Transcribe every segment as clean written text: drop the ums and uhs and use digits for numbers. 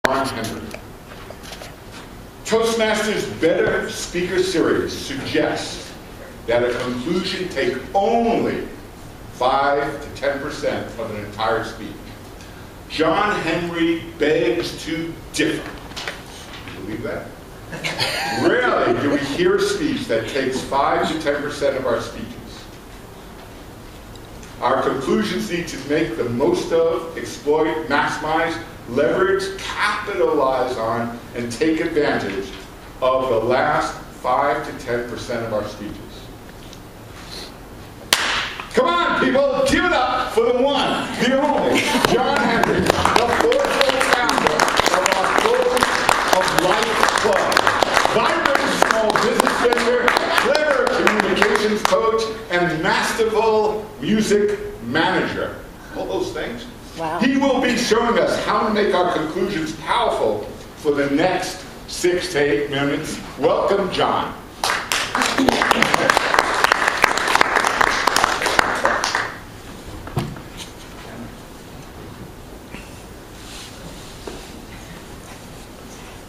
Jon Henry. Toastmasters Better Speaker Series suggests that a conclusion take only 5 to 10% of an entire speech. Jon Henry begs to differ. You believe that? Rarely do we hear a speech that takes 5 to 10% of our speeches. Our conclusions need to make the most of, exploit, maximize, leverage, capitalize on, and take advantage of the last 5 to 10% of our speeches. Come on, people, give it up for the one, the only, Jon Henry, the forceful founder of our Focus of Life Club, vibrant small business vendor, clever communications coach, and masterful music manager. All those things. Wow. He will be showing us how to make our conclusions powerful for the next 6 to 8 minutes. Welcome, Jon.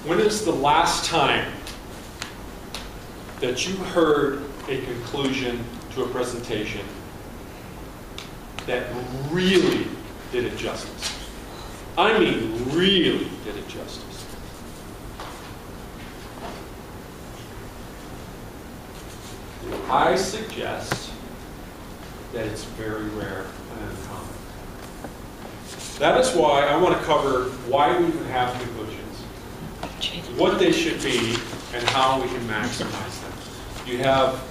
When is the last time that you heard a conclusion to a presentation that really did it justice? I mean, really did it justice. I suggest that it's very rare and uncommon. That is why I want to cover why we even have conclusions, what they should be, and how we can maximize them. You have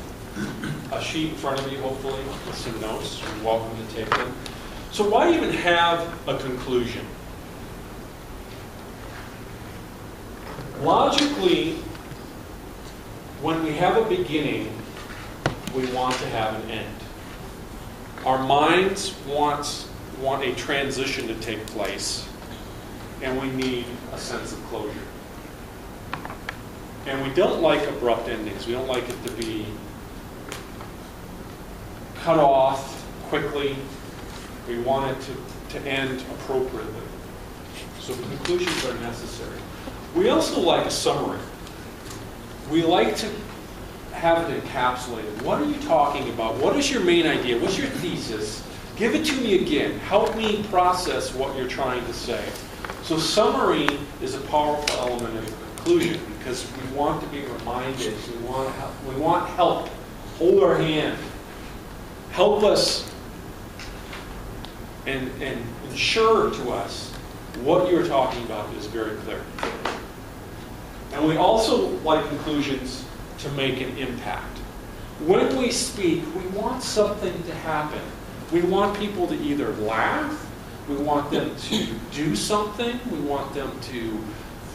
a sheet in front of you, hopefully, with some notes. You're welcome to take them. So why even have a conclusion? Logically, when we have a beginning, we want to have an end. Our minds want a transition to take place, and we need a sense of closure. And we don't like abrupt endings. We don't like it to be cut off quickly. We want it to end appropriately. So conclusions are necessary. We also like a summary. We like to have it encapsulated. What are you talking about? What is your main idea? What's your thesis? Give it to me again. Help me process what you're trying to say. So summary is a powerful element of the conclusion because we want to be reminded. We want help. Hold our hand. Help us and ensure to us what you're talking about is very clear. And we also like conclusions to make an impact. When we speak, we want something to happen. We want people to either laugh, we want them to do something, we want them to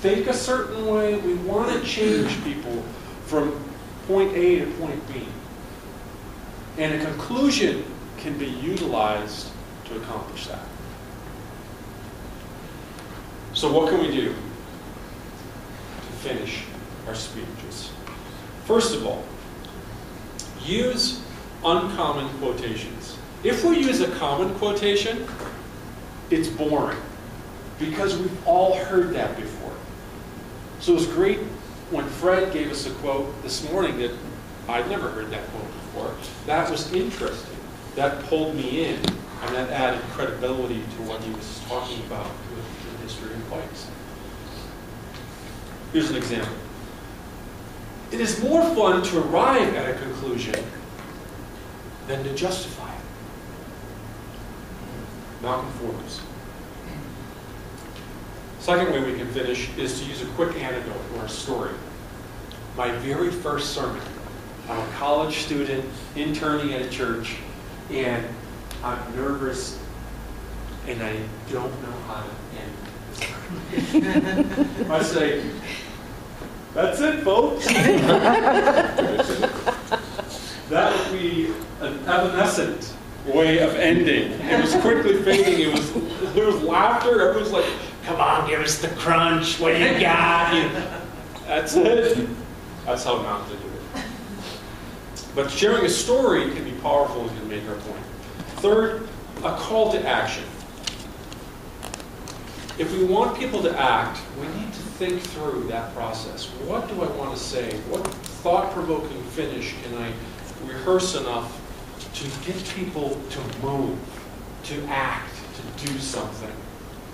think a certain way. We want to change people from point A to point B. And a conclusion can be utilized to accomplish that. So what can we do to finish our speeches? First of all, use uncommon quotations. If we use a common quotation, it's boring because we've all heard that before. So it was great when Fred gave us a quote this morning that I'd never heard that quote before. That was interesting. That pulled me in, and that added credibility to what he was talking about with the history of bikes. Here's an example. It is more fun to arrive at a conclusion than to justify it. Malcolm Forbes. Second way we can finish is to use a quick anecdote or a story. My very first sermon. I'm a college student interning at a church, and I'm nervous, and I don't know how to end this. I say, that's it, folks. That would be an evanescent way of ending. It was quickly fading. There was laughter. Everyone's like, come on, give us the crunch. What do you got? That's it. That's how not to do it. But sharing a story can be powerful and can make our point. Third, a call to action. if we want people to act, we need to think through that process. What do I want to say? What thought-provoking finish can I rehearse enough to get people to move, to act, to do something?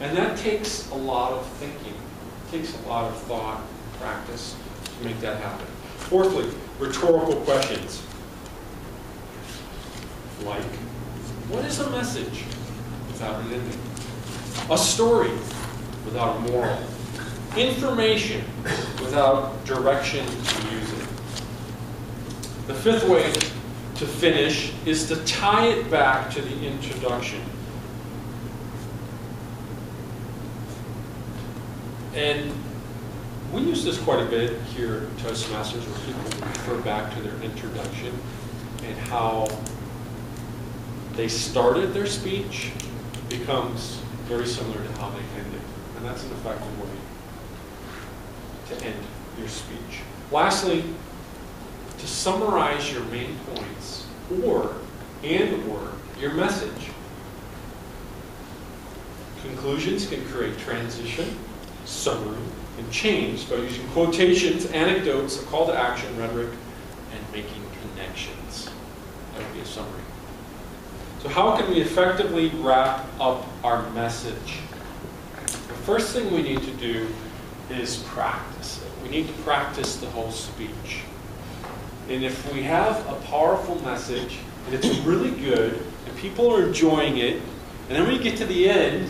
And that takes a lot of thinking. It takes a lot of thought, practice to make that happen. Fourthly, rhetorical questions. Like, what is a message without an ending? A story without a moral. Information without direction to use it. The fifth way to finish is to tie it back to the introduction. And we use this quite a bit here at Toastmasters, where people refer back to their introduction and how they started their speech becomes very similar to how they ended. And that's an effective way to end your speech. Lastly, to summarize your main points or your message. Conclusions can create transition, summary, and change by using quotations, anecdotes, a call to action, rhetoric, and making connections. That would be a summary. So how can we effectively wrap up our message? The first thing we need to do is practice it. We need to practice the whole speech. And if we have a powerful message, and it's really good, and people are enjoying it, and then we get to the end,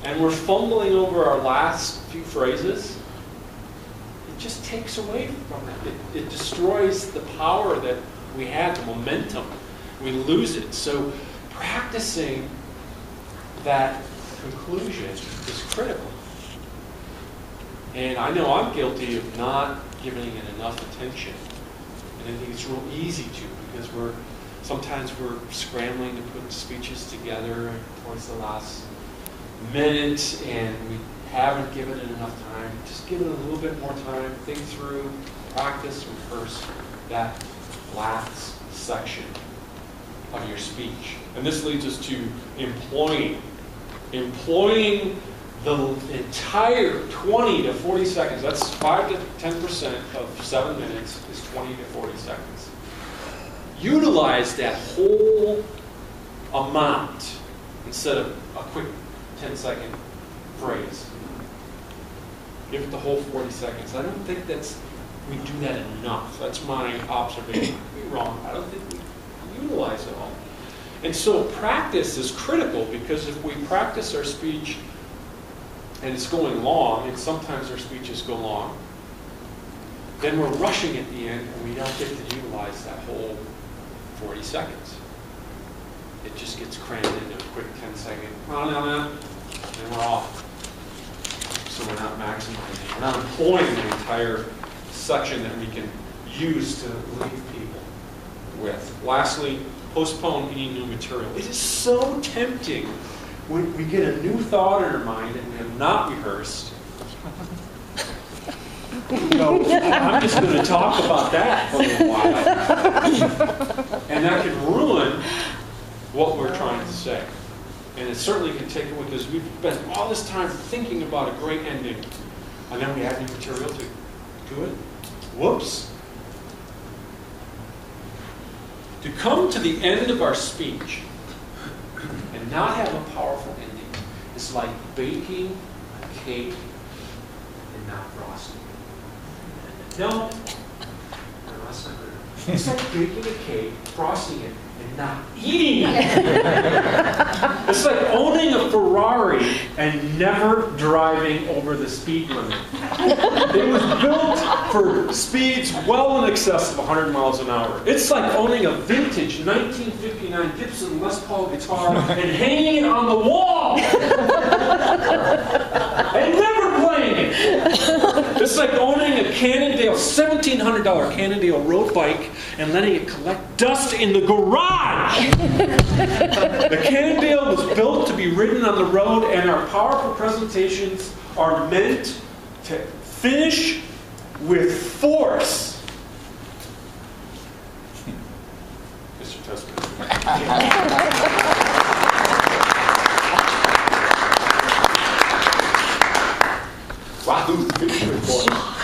and we're fumbling over our last few phrases, it just takes away from it. It destroys the power that we had, the momentum. We lose it. So practicing that conclusion is critical. And I know I'm guilty of not giving it enough attention. And I think it's real easy to, because sometimes we're scrambling to put speeches together towards the last minute, and we haven't given it enough time. Just give it a little bit more time. Think through, practice, rehearse that last section of your speech. And this leads us to employing the entire 20 to 40 seconds. That's 5 to 10% of 7 minutes is 20 to 40 seconds. Utilize that whole amount instead of a quick 10-second phrase. Give it the whole 40 seconds. I don't think we do that enough. That's my observation. I could be wrong. I don't think we utilize it all. And so practice is critical, because if we practice our speech and it's going long, and sometimes our speeches go long, then we're rushing at the end and we don't get to utilize that whole 40 seconds. It just gets crammed into a quick 10-second, and we're off. So we're not maximizing, we're not employing the entire section that we can use to leave people with. Lastly, postpone any new material. It is so tempting when we get a new thought in our mind and we have not rehearsed. I'm just going to talk about that for a little while. And that can ruin what we're trying to say. And it certainly can take away, because we've spent all this time thinking about a great ending, and then we add new material to it. Whoops. To come to the end of our speech and not have a powerful ending is like baking a cake and not frosting it. No, that's not good. It's like baking a cake, frosting it, and not eating it. It's like owning a Ferrari and never driving over the speed limit. It was built for speeds well in excess of 100 miles an hour. It's like owning a vintage 1959 Gibson Les Paul guitar and hanging it on the wall and never playing it. It's like owning a Cannondale, $1,700 Cannondale road bike and letting it collect dust in the garage. The Cannondale was built to be ridden on the road, and our powerful presentations are meant to finish with force. Mr. Toastmaster. Finish your point.